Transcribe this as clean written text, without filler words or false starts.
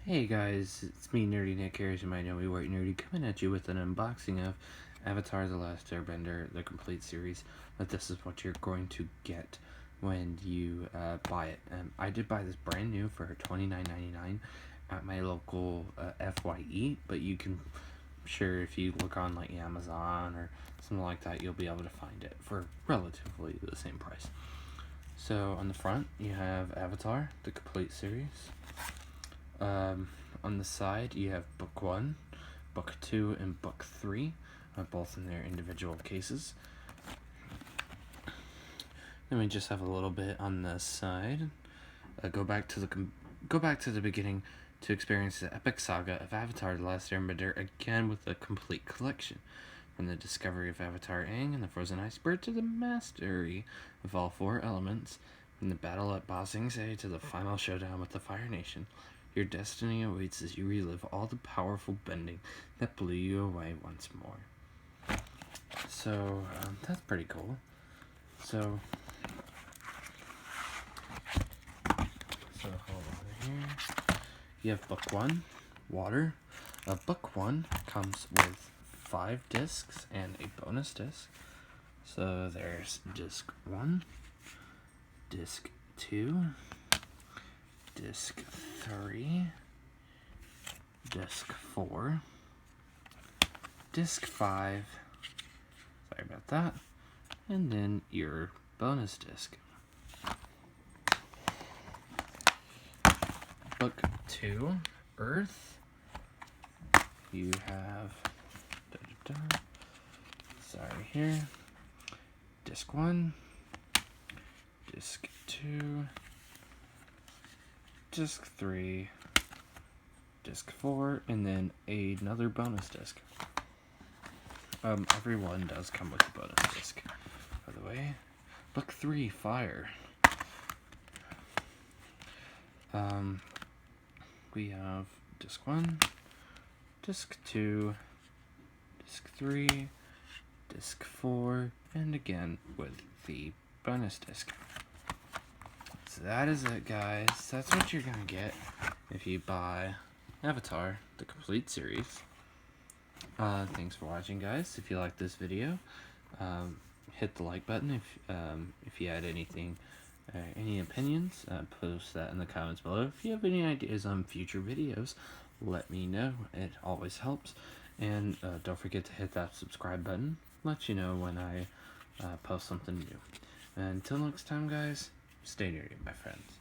Hey guys, it's me, Nerdy Nick here, as you might know me, White Nerdy, coming at you with an unboxing of Avatar: The Last Airbender, the complete series. But this is what you're going to get when you buy it. I did buy this brand new for $29.99 at my local FYE, but you can, sure, if you look on like Amazon or something like that, you'll be able to find it for relatively the same price. So on the front, you have Avatar, the complete series. On the side, you have Book 1, Book 2, and Book 3, both in their individual cases. Then we just have a little bit on the side. Go back to the beginning to experience the epic saga of Avatar: The Last Airbender again with a complete collection. From the discovery of Avatar Aang and the frozen iceberg to the mastery of all four elements, from the battle at Ba Sing Se to the final showdown with the Fire Nation, your destiny awaits as you relive all the powerful bending that blew you away once more. So, that's pretty cool. So hold on here. You have Book 1, Water. Book 1 comes with 5 discs and a bonus disc. So there's disc 1, disc 2, disc 3, disc 4, disc 5, sorry about that, and then your bonus disc. Book 2, Earth, you have, sorry here, disc 1, disc 2, disc 3, disc 4, and then another bonus disc. Every one does come with a bonus disc, by the way. Book 3, Fire. We have disc 1, disc 2, disc 3, disc 4, and again with the bonus disc. So that is it, guys. That's what you're gonna get if you buy Avatar, the complete series. Thanks for watching, guys. If you like this video, hit the like button. If you had anything, any opinions, post that in the comments below. If you have any ideas on future videos, let me know. It always helps. And don't forget to hit that subscribe button. Let you know when I post something new. And until next time, guys, stay nerdy, my friends.